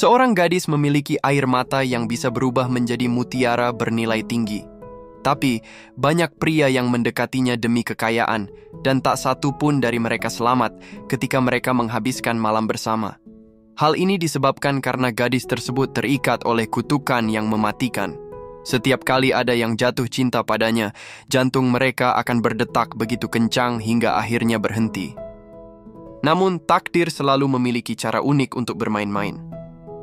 Seorang gadis memiliki air mata yang bisa berubah menjadi mutiara bernilai tinggi. Tapi, banyak pria yang mendekatinya demi kekayaan, dan tak satu pun dari mereka selamat ketika mereka menghabiskan malam bersama. Hal ini disebabkan karena gadis tersebut terikat oleh kutukan yang mematikan. Setiap kali ada yang jatuh cinta padanya, jantung mereka akan berdetak begitu kencang hingga akhirnya berhenti. Namun, takdir selalu memiliki cara unik untuk bermain-main.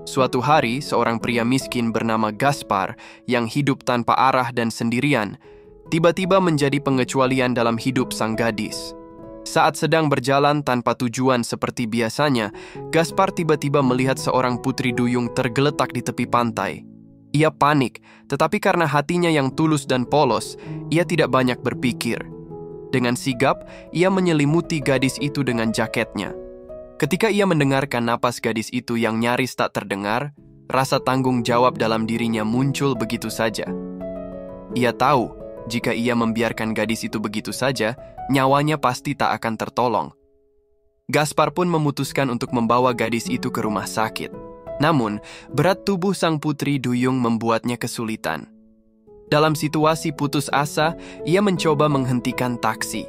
Suatu hari, seorang pria miskin bernama Gaspar yang hidup tanpa arah dan sendirian, tiba-tiba menjadi pengecualian dalam hidup sang gadis. Saat sedang berjalan tanpa tujuan seperti biasanya, Gaspar tiba-tiba melihat seorang putri duyung tergeletak di tepi pantai. Ia panik, tetapi karena hatinya yang tulus dan polos, ia tidak banyak berpikir. Dengan sigap, ia menyelimuti gadis itu dengan jaketnya. Ketika ia mendengarkan napas gadis itu yang nyaris tak terdengar, rasa tanggung jawab dalam dirinya muncul begitu saja. Ia tahu, jika ia membiarkan gadis itu begitu saja, nyawanya pasti tak akan tertolong. Gaspar pun memutuskan untuk membawa gadis itu ke rumah sakit. Namun, berat tubuh sang putri duyung membuatnya kesulitan. Dalam situasi putus asa, ia mencoba menghentikan taksi.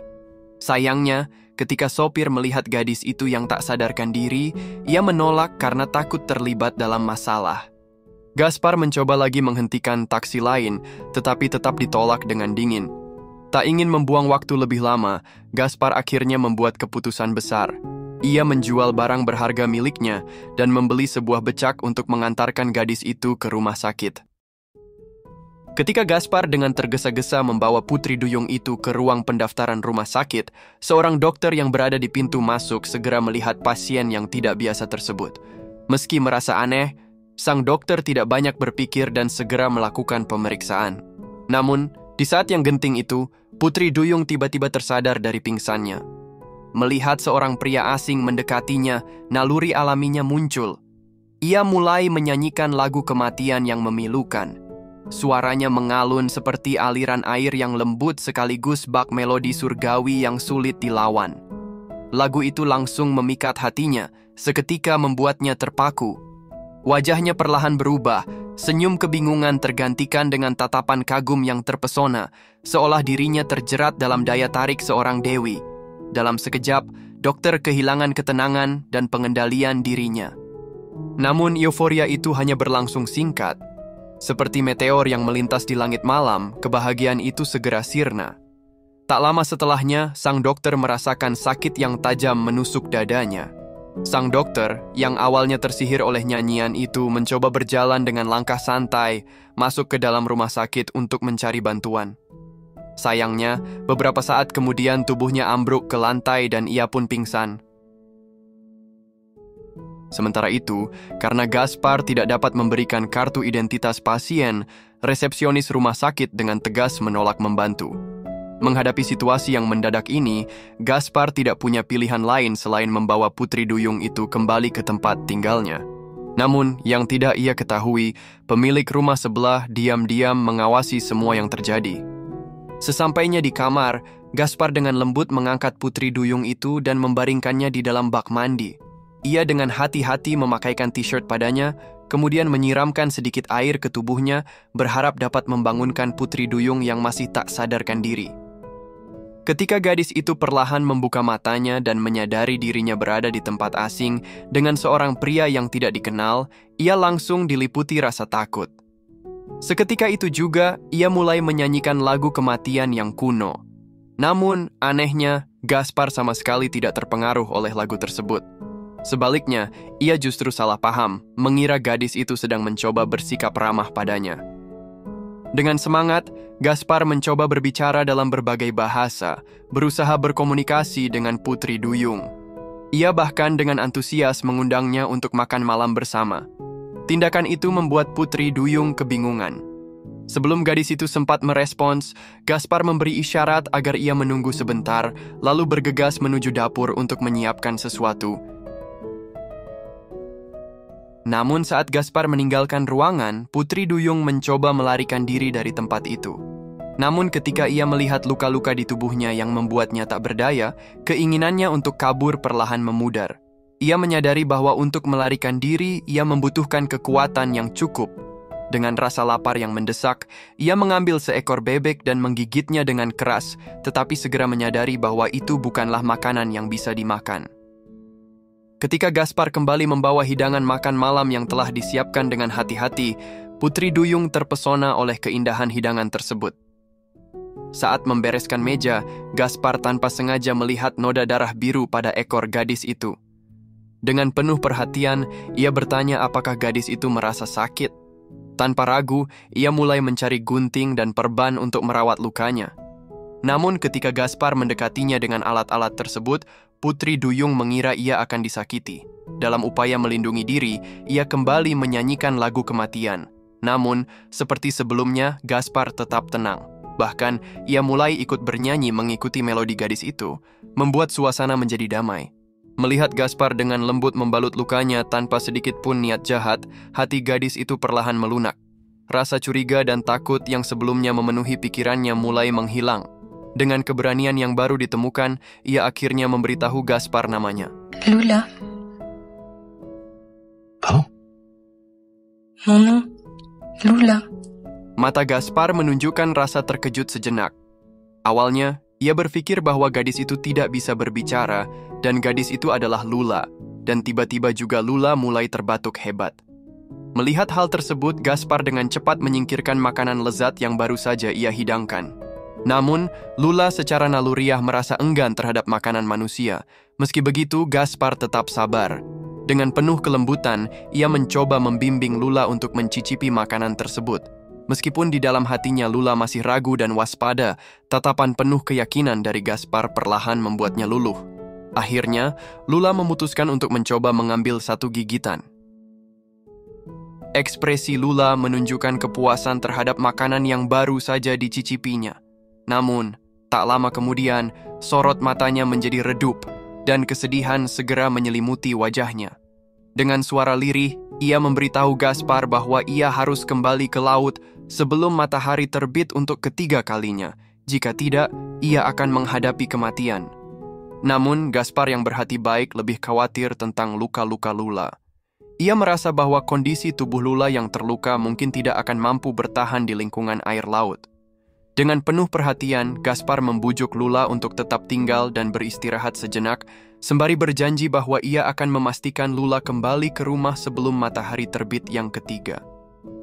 Sayangnya, ketika sopir melihat gadis itu yang tak sadarkan diri, ia menolak karena takut terlibat dalam masalah. Gaspar mencoba lagi menghentikan taksi lain, tetapi tetap ditolak dengan dingin. Tak ingin membuang waktu lebih lama, Gaspar akhirnya membuat keputusan besar. Ia menjual barang berharga miliknya dan membeli sebuah becak untuk mengantarkan gadis itu ke rumah sakit. Ketika Gaspar dengan tergesa-gesa membawa putri duyung itu ke ruang pendaftaran rumah sakit, seorang dokter yang berada di pintu masuk segera melihat pasien yang tidak biasa tersebut. Meski merasa aneh, sang dokter tidak banyak berpikir dan segera melakukan pemeriksaan. Namun, di saat yang genting itu, putri duyung tiba-tiba tersadar dari pingsannya. Melihat seorang pria asing mendekatinya, naluri alaminya muncul. Ia mulai menyanyikan lagu kematian yang memilukan. Suaranya mengalun seperti aliran air yang lembut sekaligus bak melodi surgawi yang sulit dilawan. Lagu itu langsung memikat hatinya, seketika membuatnya terpaku. Wajahnya perlahan berubah, senyum kebingungan tergantikan dengan tatapan kagum yang terpesona, seolah dirinya terjerat dalam daya tarik seorang dewi. Dalam sekejap, dokter kehilangan ketenangan dan pengendalian dirinya. Namun euforia itu hanya berlangsung singkat. Seperti meteor yang melintas di langit malam, kebahagiaan itu segera sirna. Tak lama setelahnya, sang dokter merasakan sakit yang tajam menusuk dadanya. Sang dokter, yang awalnya tersihir oleh nyanyian itu, mencoba berjalan dengan langkah santai, masuk ke dalam rumah sakit untuk mencari bantuan. Sayangnya, beberapa saat kemudian tubuhnya ambruk ke lantai dan ia pun pingsan. Sementara itu, karena Gaspar tidak dapat memberikan kartu identitas pasien, resepsionis rumah sakit dengan tegas menolak membantu. Menghadapi situasi yang mendadak ini, Gaspar tidak punya pilihan lain selain membawa putri duyung itu kembali ke tempat tinggalnya. Namun, yang tidak ia ketahui, pemilik rumah sebelah diam-diam mengawasi semua yang terjadi. Sesampainya di kamar, Gaspar dengan lembut mengangkat putri duyung itu dan membaringkannya di dalam bak mandi. Ia dengan hati-hati memakaikan t-shirt padanya, kemudian menyiramkan sedikit air ke tubuhnya, berharap dapat membangunkan putri duyung yang masih tak sadarkan diri. Ketika gadis itu perlahan membuka matanya dan menyadari dirinya berada di tempat asing dengan seorang pria yang tidak dikenal, ia langsung diliputi rasa takut. Seketika itu juga, ia mulai menyanyikan lagu kematian yang kuno. Namun, anehnya, Gaspar sama sekali tidak terpengaruh oleh lagu tersebut. Sebaliknya, ia justru salah paham, mengira gadis itu sedang mencoba bersikap ramah padanya. Dengan semangat, Gaspar mencoba berbicara dalam berbagai bahasa, berusaha berkomunikasi dengan putri duyung. Ia bahkan dengan antusias mengundangnya untuk makan malam bersama. Tindakan itu membuat putri duyung kebingungan. Sebelum gadis itu sempat merespons, Gaspar memberi isyarat agar ia menunggu sebentar, lalu bergegas menuju dapur untuk menyiapkan sesuatu. Namun saat Gaspar meninggalkan ruangan, putri duyung mencoba melarikan diri dari tempat itu. Namun ketika ia melihat luka-luka di tubuhnya yang membuatnya tak berdaya, keinginannya untuk kabur perlahan memudar. Ia menyadari bahwa untuk melarikan diri, ia membutuhkan kekuatan yang cukup. Dengan rasa lapar yang mendesak, ia mengambil seekor bebek dan menggigitnya dengan keras, tetapi segera menyadari bahwa itu bukanlah makanan yang bisa dimakan. Ketika Gaspar kembali membawa hidangan makan malam yang telah disiapkan dengan hati-hati, Putri Duyung terpesona oleh keindahan hidangan tersebut. Saat membereskan meja, Gaspar tanpa sengaja melihat noda darah biru pada ekor gadis itu. Dengan penuh perhatian, ia bertanya apakah gadis itu merasa sakit. Tanpa ragu, ia mulai mencari gunting dan perban untuk merawat lukanya. Namun ketika Gaspar mendekatinya dengan alat-alat tersebut, Putri Duyung mengira ia akan disakiti. Dalam upaya melindungi diri, ia kembali menyanyikan lagu kematian. Namun, seperti sebelumnya, Gaspar tetap tenang. Bahkan, ia mulai ikut bernyanyi mengikuti melodi gadis itu, membuat suasana menjadi damai. Melihat Gaspar dengan lembut membalut lukanya tanpa sedikit pun niat jahat, hati gadis itu perlahan melunak. Rasa curiga dan takut yang sebelumnya memenuhi pikirannya mulai menghilang. Dengan keberanian yang baru ditemukan, ia akhirnya memberitahu Gaspar namanya. Lula. Pardon? Mon nom, Lula. Mata Gaspar menunjukkan rasa terkejut sejenak. Awalnya, ia berpikir bahwa gadis itu tidak bisa berbicara, dan gadis itu adalah Lula, dan tiba-tiba juga Lula mulai terbatuk hebat. Melihat hal tersebut, Gaspar dengan cepat menyingkirkan makanan lezat yang baru saja ia hidangkan. Namun, Lula secara naluriah merasa enggan terhadap makanan manusia. Meski begitu, Gaspar tetap sabar. Dengan penuh kelembutan, ia mencoba membimbing Lula untuk mencicipi makanan tersebut. Meskipun di dalam hatinya Lula masih ragu dan waspada, tatapan penuh keyakinan dari Gaspar perlahan membuatnya luluh. Akhirnya, Lula memutuskan untuk mencoba mengambil satu gigitan. Ekspresi Lula menunjukkan kepuasan terhadap makanan yang baru saja dicicipinya. Namun, tak lama kemudian, sorot matanya menjadi redup, dan kesedihan segera menyelimuti wajahnya. Dengan suara lirih, ia memberitahu Gaspar bahwa ia harus kembali ke laut sebelum matahari terbit untuk ketiga kalinya. Jika tidak, ia akan menghadapi kematian. Namun, Gaspar yang berhati baik lebih khawatir tentang luka-luka Lula. Ia merasa bahwa kondisi tubuh Lula yang terluka mungkin tidak akan mampu bertahan di lingkungan air laut. Dengan penuh perhatian, Gaspar membujuk Lula untuk tetap tinggal dan beristirahat sejenak, sembari berjanji bahwa ia akan memastikan Lula kembali ke rumah sebelum matahari terbit yang ketiga.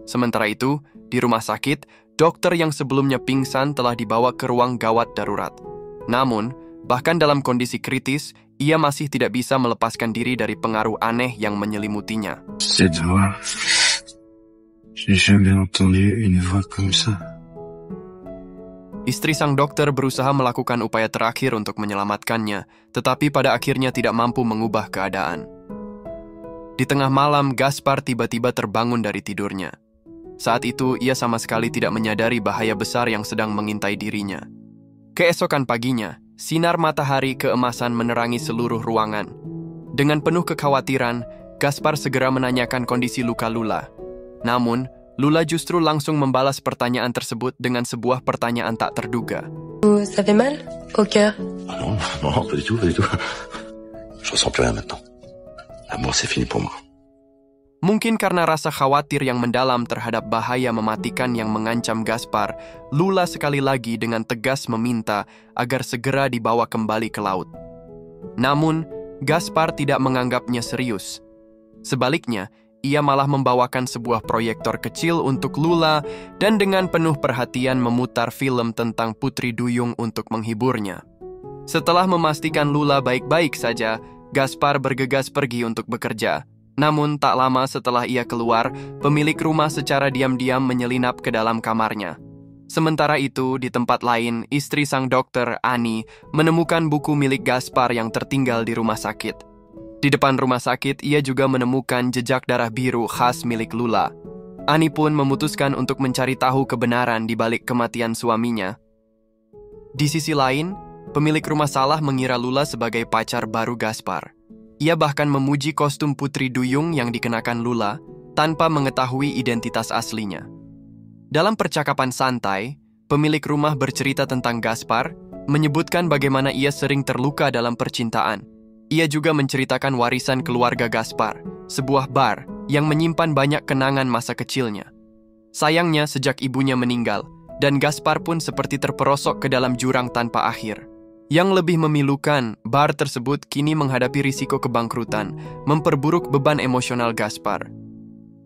Sementara itu, di rumah sakit, dokter yang sebelumnya pingsan telah dibawa ke ruang gawat darurat. Namun, bahkan dalam kondisi kritis, ia masih tidak bisa melepaskan diri dari pengaruh aneh yang menyelimutinya. Cette voix, j'ai jamais entendu une voix comme ça. Istri sang dokter berusaha melakukan upaya terakhir untuk menyelamatkannya, tetapi pada akhirnya tidak mampu mengubah keadaan. Di tengah malam, Gaspar tiba-tiba terbangun dari tidurnya. Saat itu, ia sama sekali tidak menyadari bahaya besar yang sedang mengintai dirinya. Keesokan paginya, sinar matahari keemasan menerangi seluruh ruangan. Dengan penuh kekhawatiran, Gaspar segera menanyakan kondisi luka Lula. Namun, Lula justru langsung membalas pertanyaan tersebut dengan sebuah pertanyaan tak terduga. Vous avez mal au cœur? Ah non, non, pas du tout, pas du tout. Je ressens plus rien maintenant. L'amour, c'est fini pour moi. Mungkin karena rasa khawatir yang mendalam terhadap bahaya mematikan yang mengancam Gaspar, Lula sekali lagi dengan tegas meminta agar segera dibawa kembali ke laut. Namun, Gaspar tidak menganggapnya serius. Sebaliknya, ia malah membawakan sebuah proyektor kecil untuk Lula dan dengan penuh perhatian memutar film tentang Putri Duyung untuk menghiburnya. Setelah memastikan Lula baik-baik saja, Gaspar bergegas pergi untuk bekerja. Namun tak lama setelah ia keluar, pemilik rumah secara diam-diam menyelinap ke dalam kamarnya. Sementara itu, di tempat lain, istri sang dokter, Ani, menemukan buku milik Gaspar yang tertinggal di rumah sakit. Di depan rumah sakit, ia juga menemukan jejak darah biru khas milik Lula. Ani pun memutuskan untuk mencari tahu kebenaran di balik kematian suaminya. Di sisi lain, pemilik rumah Salah mengira Lula sebagai pacar baru Gaspar. Ia bahkan memuji kostum Putri Duyung yang dikenakan Lula tanpa mengetahui identitas aslinya. Dalam percakapan santai, pemilik rumah bercerita tentang Gaspar, menyebutkan bagaimana ia sering terluka dalam percintaan. Ia juga menceritakan warisan keluarga Gaspar, sebuah bar yang menyimpan banyak kenangan masa kecilnya. Sayangnya sejak ibunya meninggal, dan Gaspar pun seperti terperosok ke dalam jurang tanpa akhir. Yang lebih memilukan, bar tersebut kini menghadapi risiko kebangkrutan, memperburuk beban emosional Gaspar.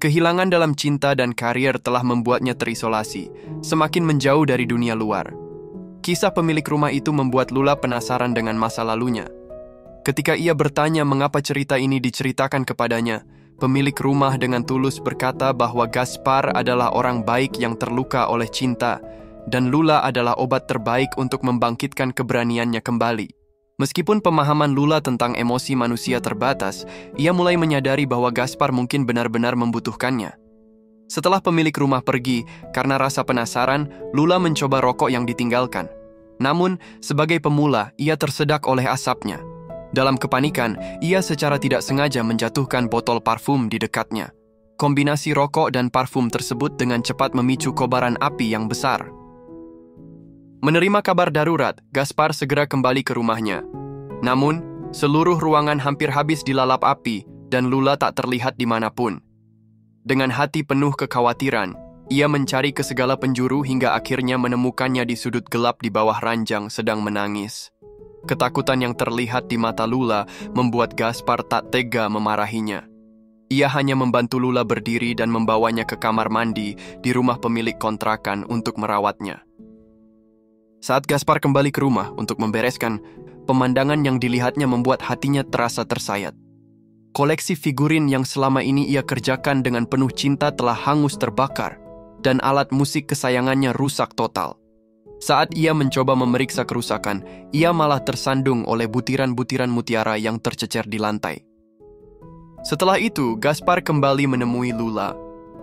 Kehilangan dalam cinta dan karier telah membuatnya terisolasi, semakin menjauh dari dunia luar. Kisah pemilik rumah itu membuat Lula penasaran dengan masa lalunya. Ketika ia bertanya mengapa cerita ini diceritakan kepadanya, pemilik rumah dengan tulus berkata bahwa Gaspar adalah orang baik yang terluka oleh cinta, dan Lula adalah obat terbaik untuk membangkitkan keberaniannya kembali. Meskipun pemahaman Lula tentang emosi manusia terbatas, ia mulai menyadari bahwa Gaspar mungkin benar-benar membutuhkannya. Setelah pemilik rumah pergi, karena rasa penasaran, Lula mencoba rokok yang ditinggalkan. Namun, sebagai pemula, ia tersedak oleh asapnya. Dalam kepanikan, ia secara tidak sengaja menjatuhkan botol parfum di dekatnya. Kombinasi rokok dan parfum tersebut dengan cepat memicu kobaran api yang besar. Menerima kabar darurat, Gaspar segera kembali ke rumahnya. Namun, seluruh ruangan hampir habis dilalap api dan Lula tak terlihat dimanapun. Dengan hati penuh kekhawatiran, ia mencari ke segala penjuru hingga akhirnya menemukannya di sudut gelap di bawah ranjang sedang menangis. Ketakutan yang terlihat di mata Lula membuat Gaspar tak tega memarahinya. Ia hanya membantu Lula berdiri dan membawanya ke kamar mandi di rumah pemilik kontrakan untuk merawatnya. Saat Gaspar kembali ke rumah untuk membereskan, pemandangan yang dilihatnya membuat hatinya terasa tersayat. Koleksi figurin yang selama ini ia kerjakan dengan penuh cinta telah hangus terbakar, dan alat musik kesayangannya rusak total. Saat ia mencoba memeriksa kerusakan, ia malah tersandung oleh butiran-butiran mutiara yang tercecer di lantai. Setelah itu, Gaspar kembali menemui Lula.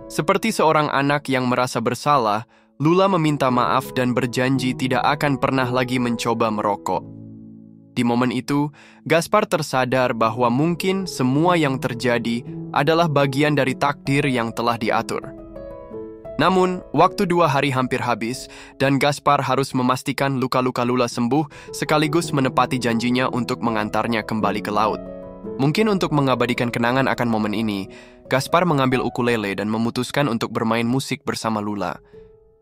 Seperti seorang anak yang merasa bersalah, Lula meminta maaf dan berjanji tidak akan pernah lagi mencoba merokok. Di momen itu, Gaspar tersadar bahwa mungkin semua yang terjadi adalah bagian dari takdir yang telah diatur. Namun, waktu 2 hari hampir habis, dan Gaspar harus memastikan luka-luka Lula sembuh sekaligus menepati janjinya untuk mengantarnya kembali ke laut. Mungkin untuk mengabadikan kenangan akan momen ini, Gaspar mengambil ukulele dan memutuskan untuk bermain musik bersama Lula.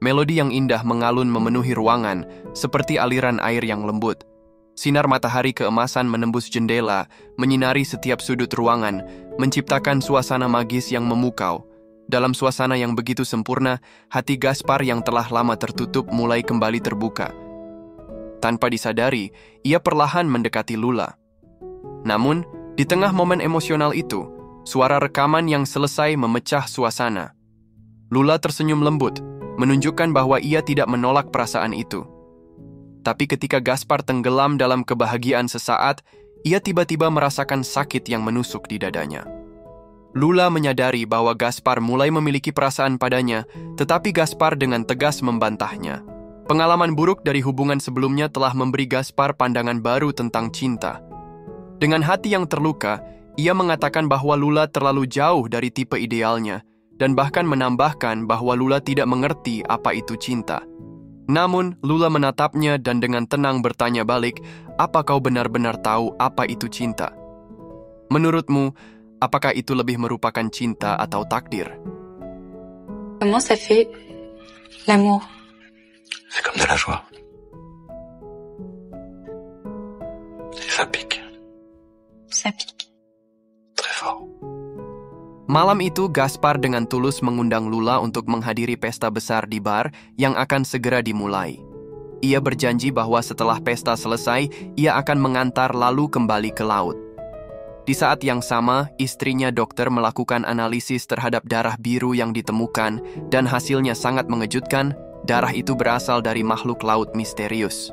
Melodi yang indah mengalun memenuhi ruangan, seperti aliran air yang lembut. Sinar matahari keemasan menembus jendela, menyinari setiap sudut ruangan, menciptakan suasana magis yang memukau. Dalam suasana yang begitu sempurna, hati Gaspar yang telah lama tertutup mulai kembali terbuka. Tanpa disadari, ia perlahan mendekati Lula. Namun, di tengah momen emosional itu, suara rekaman yang selesai memecah suasana. Lula tersenyum lembut, menunjukkan bahwa ia tidak menolak perasaan itu. Tapi ketika Gaspar tenggelam dalam kebahagiaan sesaat, ia tiba-tiba merasakan sakit yang menusuk di dadanya. Lula menyadari bahwa Gaspar mulai memiliki perasaan padanya, tetapi Gaspar dengan tegas membantahnya. Pengalaman buruk dari hubungan sebelumnya telah memberi Gaspar pandangan baru tentang cinta. Dengan hati yang terluka, ia mengatakan bahwa Lula terlalu jauh dari tipe idealnya, dan bahkan menambahkan bahwa Lula tidak mengerti apa itu cinta. Namun, Lula menatapnya dan dengan tenang bertanya balik, apa kau benar-benar tahu apa itu cinta? Menurutmu, apakah itu lebih merupakan cinta atau takdir? Comment ça fait l'amour? C'est comme de la joie. Et ça pique. Ça pique. Très fort. Malam itu, Gaspar dengan tulus mengundang Lula untuk menghadiri pesta besar di bar yang akan segera dimulai. Ia berjanji bahwa setelah pesta selesai, ia akan mengantar lalu kembali ke laut. Di saat yang sama, istrinya dokter melakukan analisis terhadap darah biru yang ditemukan, dan hasilnya sangat mengejutkan, darah itu berasal dari makhluk laut misterius.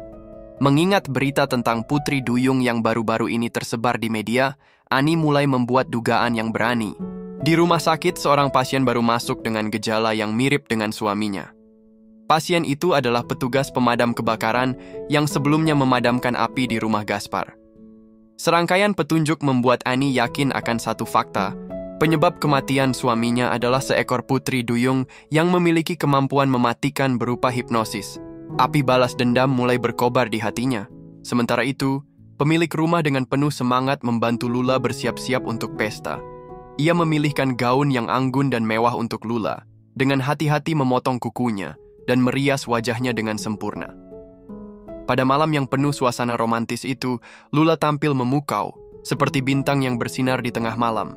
Mengingat berita tentang Putri Duyung yang baru-baru ini tersebar di media, Ani mulai membuat dugaan yang berani. Di rumah sakit, seorang pasien baru masuk dengan gejala yang mirip dengan suaminya. Pasien itu adalah petugas pemadam kebakaran yang sebelumnya memadamkan api di rumah Gaspar. Serangkaian petunjuk membuat Ani yakin akan satu fakta. Penyebab kematian suaminya adalah seekor putri duyung yang memiliki kemampuan mematikan berupa hipnosis. Api balas dendam mulai berkobar di hatinya. Sementara itu, Pemilik rumah dengan penuh semangat membantu Lula bersiap-siap untuk pesta. Ia memilihkan gaun yang anggun dan mewah untuk Lula, dengan hati-hati memotong kukunya dan merias wajahnya dengan sempurna. Pada malam yang penuh suasana romantis itu, Lula tampil memukau, seperti bintang yang bersinar di tengah malam.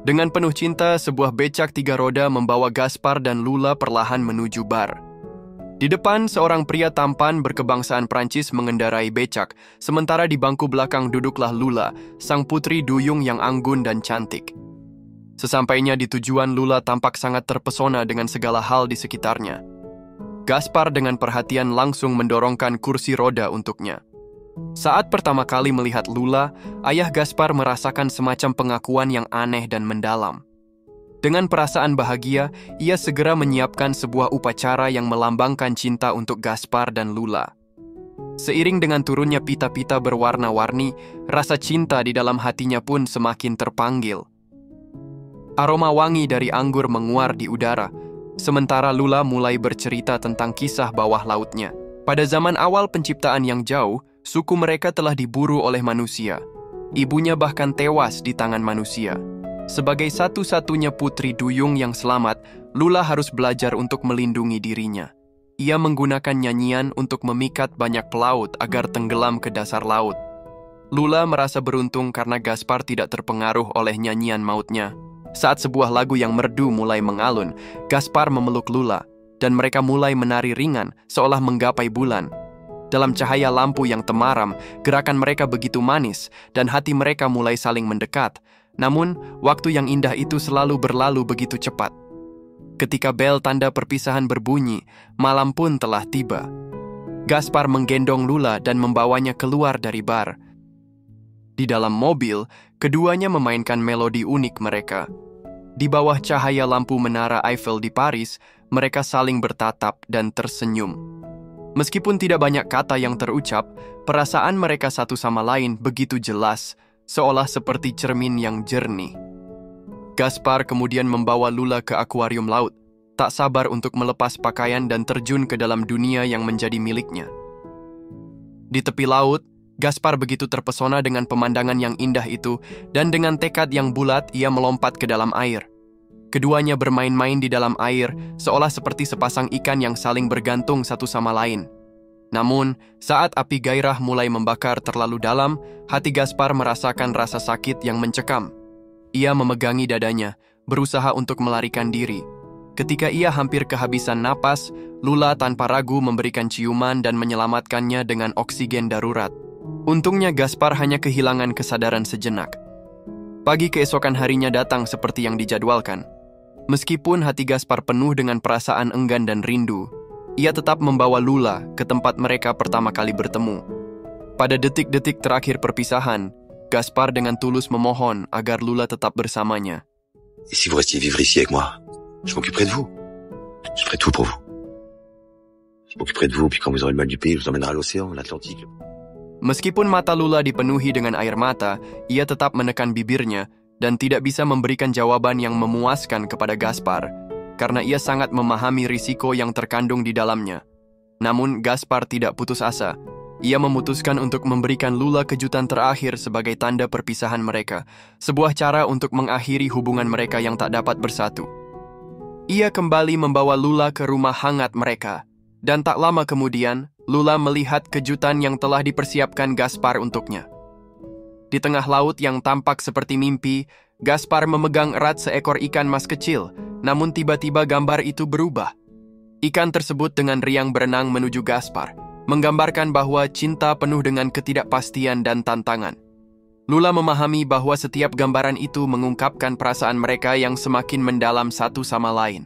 Dengan penuh cinta, sebuah becak 3 roda membawa Gaspar dan Lula perlahan menuju bar. Di depan, seorang pria tampan berkebangsaan Prancis mengendarai becak, sementara di bangku belakang duduklah Lula, sang putri duyung yang anggun dan cantik. Sesampainya di tujuan, Lula tampak sangat terpesona dengan segala hal di sekitarnya. Gaspar dengan perhatian langsung mendorongkan kursi roda untuknya. Saat pertama kali melihat Lula, ayah Gaspar merasakan semacam pengakuan yang aneh dan mendalam. Dengan perasaan bahagia, ia segera menyiapkan sebuah upacara yang melambangkan cinta untuk Gaspar dan Lula. Seiring dengan turunnya pita-pita berwarna-warni, rasa cinta di dalam hatinya pun semakin terpanggil. Aroma wangi dari anggur menguar di udara, sementara Lula mulai bercerita tentang kisah bawah lautnya. Pada zaman awal penciptaan yang jauh, suku mereka telah diburu oleh manusia. Ibunya bahkan tewas di tangan manusia. Sebagai satu-satunya putri duyung yang selamat, Lula harus belajar untuk melindungi dirinya. Ia menggunakan nyanyian untuk memikat banyak pelaut agar tenggelam ke dasar laut. Lula merasa beruntung karena Gaspar tidak terpengaruh oleh nyanyian mautnya. Saat sebuah lagu yang merdu mulai mengalun, Gaspar memeluk Lula, dan mereka mulai menari ringan seolah menggapai bulan. Dalam cahaya lampu yang temaram, gerakan mereka begitu manis, dan hati mereka mulai saling mendekat. Namun, waktu yang indah itu selalu berlalu begitu cepat. Ketika bel tanda perpisahan berbunyi, malam pun telah tiba. Gaspar menggendong Lula dan membawanya keluar dari bar. Di dalam mobil, keduanya memainkan melodi unik mereka. Di bawah cahaya lampu menara Eiffel di Paris, mereka saling bertatap dan tersenyum. Meskipun tidak banyak kata yang terucap, perasaan mereka satu sama lain begitu jelas, seolah seperti cermin yang jernih. Gaspar kemudian membawa Lula ke akuarium laut, tak sabar untuk melepas pakaian dan terjun ke dalam dunia yang menjadi miliknya. Di tepi laut, Gaspar begitu terpesona dengan pemandangan yang indah itu, dan dengan tekad yang bulat ia melompat ke dalam air. Keduanya bermain-main di dalam air, seolah seperti sepasang ikan yang saling bergantung satu sama lain. Namun, saat api gairah mulai membakar terlalu dalam, hati Gaspar merasakan rasa sakit yang mencekam. Ia memegangi dadanya, berusaha untuk melarikan diri. Ketika ia hampir kehabisan napas, Lula tanpa ragu memberikan ciuman dan menyelamatkannya dengan oksigen darurat. Untungnya Gaspar hanya kehilangan kesadaran sejenak. Pagi keesokan harinya datang seperti yang dijadwalkan. Meskipun hati Gaspar penuh dengan perasaan enggan dan rindu, ia tetap membawa Lula ke tempat mereka pertama kali bertemu. Pada detik-detik terakhir perpisahan, Gaspar dengan tulus memohon agar Lula tetap bersamanya. Et si vous restiez vivre ici avec moi, je m'occuperai de vous. Je ferai tout pour vous. Je m'occuperai de vous, puis quand vous aurez le mal du pays, je vous emmènerai à l'océan, l'Atlantique. Meskipun mata Lula dipenuhi dengan air mata, ia tetap menekan bibirnya dan tidak bisa memberikan jawaban yang memuaskan kepada Gaspar, karena ia sangat memahami risiko yang terkandung di dalamnya. Namun Gaspar tidak putus asa. Ia memutuskan untuk memberikan Lula kejutan terakhir sebagai tanda perpisahan mereka, sebuah cara untuk mengakhiri hubungan mereka yang tak dapat bersatu. Ia kembali membawa Lula ke rumah hangat mereka, dan tak lama kemudian, Lula melihat kejutan yang telah dipersiapkan Gaspar untuknya. Di tengah laut yang tampak seperti mimpi, Gaspar memegang erat seekor ikan mas kecil, namun tiba-tiba gambar itu berubah. Ikan tersebut dengan riang berenang menuju Gaspar, menggambarkan bahwa cinta penuh dengan ketidakpastian dan tantangan. Lula memahami bahwa setiap gambaran itu mengungkapkan perasaan mereka yang semakin mendalam satu sama lain.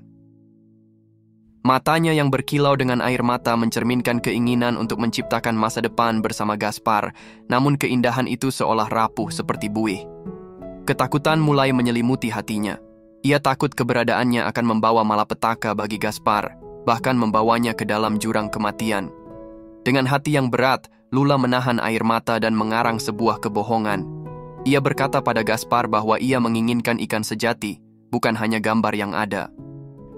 Matanya yang berkilau dengan air mata mencerminkan keinginan untuk menciptakan masa depan bersama Gaspar, namun keindahan itu seolah rapuh seperti buih. Ketakutan mulai menyelimuti hatinya. Ia takut keberadaannya akan membawa malapetaka bagi Gaspar, bahkan membawanya ke dalam jurang kematian. Dengan hati yang berat, Lula menahan air mata dan mengarang sebuah kebohongan. Ia berkata pada Gaspar bahwa ia menginginkan ikan sejati, bukan hanya gambar yang ada.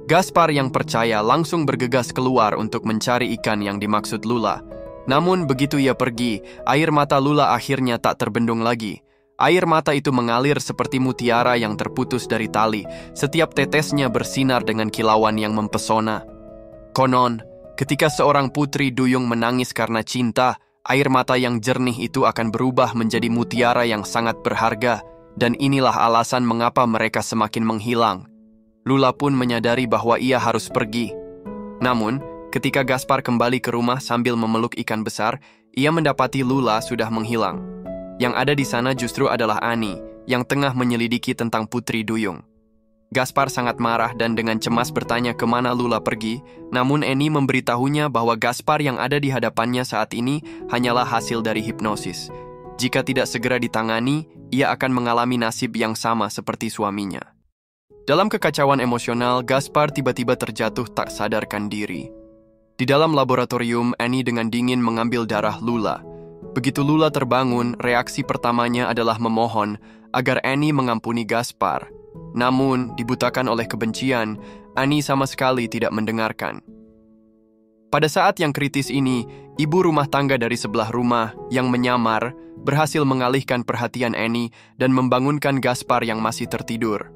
Gaspar yang percaya langsung bergegas keluar untuk mencari ikan yang dimaksud Lula. Namun begitu ia pergi, air mata Lula akhirnya tak terbendung lagi. Air mata itu mengalir seperti mutiara yang terputus dari tali. Setiap tetesnya bersinar dengan kilauan yang mempesona. Konon, ketika seorang putri duyung menangis karena cinta, air mata yang jernih itu akan berubah menjadi mutiara yang sangat berharga. Dan inilah alasan mengapa mereka semakin menghilang. Lula pun menyadari bahwa ia harus pergi. Namun, ketika Gaspar kembali ke rumah sambil memeluk ikan besar, ia mendapati Lula sudah menghilang. Yang ada di sana justru adalah Annie, yang tengah menyelidiki tentang putri duyung. Gaspar sangat marah dan dengan cemas bertanya kemana Lula pergi, namun Annie memberitahunya bahwa Gaspar yang ada di hadapannya saat ini hanyalah hasil dari hipnosis. Jika tidak segera ditangani, ia akan mengalami nasib yang sama seperti suaminya. Dalam kekacauan emosional, Gaspar tiba-tiba terjatuh tak sadarkan diri. Di dalam laboratorium, Annie dengan dingin mengambil darah Lula. Begitu Lula terbangun, reaksi pertamanya adalah memohon agar Annie mengampuni Gaspar. Namun, dibutakan oleh kebencian, Annie sama sekali tidak mendengarkan. Pada saat yang kritis ini, ibu rumah tangga dari sebelah rumah yang menyamar berhasil mengalihkan perhatian Annie dan membangunkan Gaspar yang masih tertidur.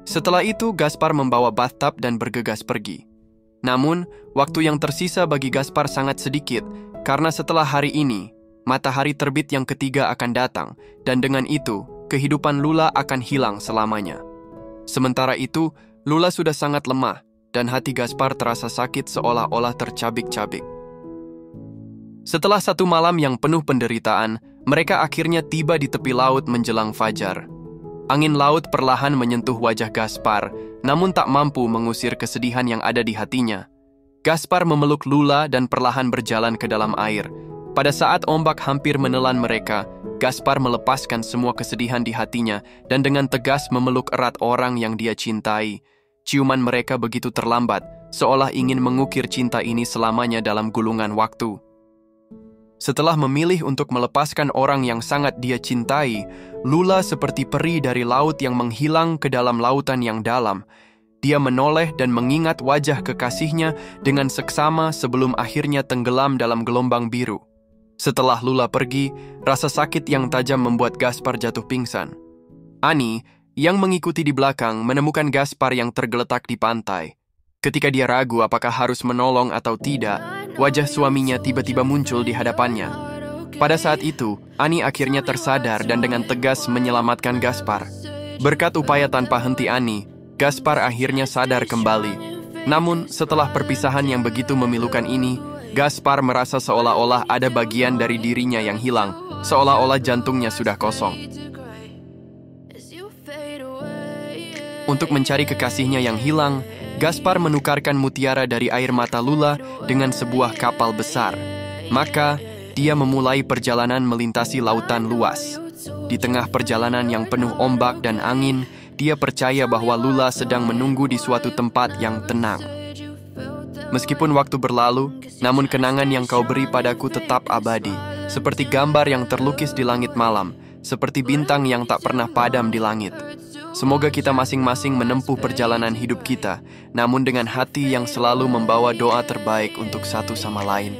Setelah itu, Gaspar membawa bathtub dan bergegas pergi. Namun, waktu yang tersisa bagi Gaspar sangat sedikit, karena setelah hari ini, matahari terbit yang ketiga akan datang, dan dengan itu, kehidupan Lula akan hilang selamanya. Sementara itu, Lula sudah sangat lemah, dan hati Gaspar terasa sakit seolah-olah tercabik-cabik. Setelah satu malam yang penuh penderitaan, mereka akhirnya tiba di tepi laut menjelang fajar. Angin laut perlahan menyentuh wajah Gaspar, namun tak mampu mengusir kesedihan yang ada di hatinya. Gaspar memeluk Lula dan perlahan berjalan ke dalam air. Pada saat ombak hampir menelan mereka, Gaspar melepaskan semua kesedihan di hatinya dan dengan tegas memeluk erat orang yang dia cintai. Ciuman mereka begitu terlambat, seolah ingin mengukir cinta ini selamanya dalam gulungan waktu. Setelah memilih untuk melepaskan orang yang sangat dia cintai, Lula seperti peri dari laut yang menghilang ke dalam lautan yang dalam. Dia menoleh dan mengingat wajah kekasihnya dengan seksama sebelum akhirnya tenggelam dalam gelombang biru. Setelah Lula pergi, rasa sakit yang tajam membuat Gaspar jatuh pingsan. Annie, yang mengikuti di belakang, menemukan Gaspar yang tergeletak di pantai. Ketika dia ragu apakah harus menolong atau tidak, wajah suaminya tiba-tiba muncul di hadapannya. Pada saat itu, Annie akhirnya tersadar dan dengan tegas menyelamatkan Gaspar. Berkat upaya tanpa henti Annie, Gaspar akhirnya sadar kembali. Namun, setelah perpisahan yang begitu memilukan ini, Gaspar merasa seolah-olah ada bagian dari dirinya yang hilang, seolah-olah jantungnya sudah kosong. Untuk mencari kekasihnya yang hilang, Gaspar menukarkan mutiara dari air mata Lula dengan sebuah kapal besar. Maka, dia memulai perjalanan melintasi lautan luas. Di tengah perjalanan yang penuh ombak dan angin, dia percaya bahwa Lula sedang menunggu di suatu tempat yang tenang. Meskipun waktu berlalu, namun kenangan yang kau beri padaku tetap abadi, seperti gambar yang terlukis di langit malam, seperti bintang yang tak pernah padam di langit. Semoga kita masing-masing menempuh perjalanan hidup kita, namun dengan hati yang selalu membawa doa terbaik untuk satu sama lain.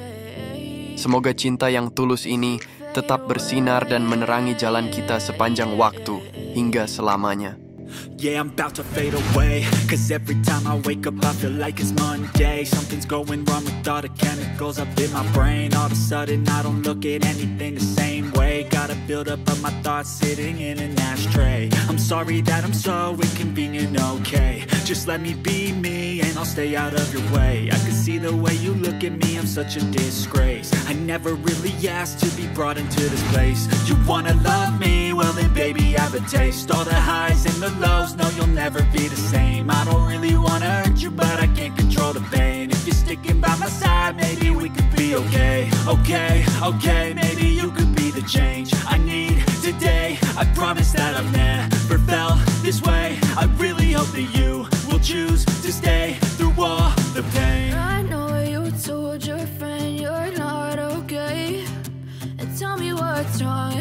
Semoga cinta yang tulus ini tetap bersinar dan menerangi jalan kita sepanjang waktu hingga selamanya. Yeah, I'm about to fade away, cause every time I wake up I feel like it's Monday. Something's going wrong with all the chemicals up in my brain. All of a sudden I don't look at anything the same way. Gotta build up of my thoughts sitting in an ashtray. I'm sorry that I'm so inconvenient, okay. Just let me be me and I'll stay out of your way. I can see the way you look at me, I'm such a disgrace. I never really asked to be brought into this place. You wanna love me? Well then baby I have a taste. All the highs and the lows, no you'll never be the same. I don't really wanna hurt you but I can't control the pain. If you're sticking by my side, maybe we could be okay. Okay, maybe you could be the change I need today. I promise that I've never felt this way. I really hope that you will choose to stay through all the pain. I know you told your friend you're not okay, and tell me what's wrong.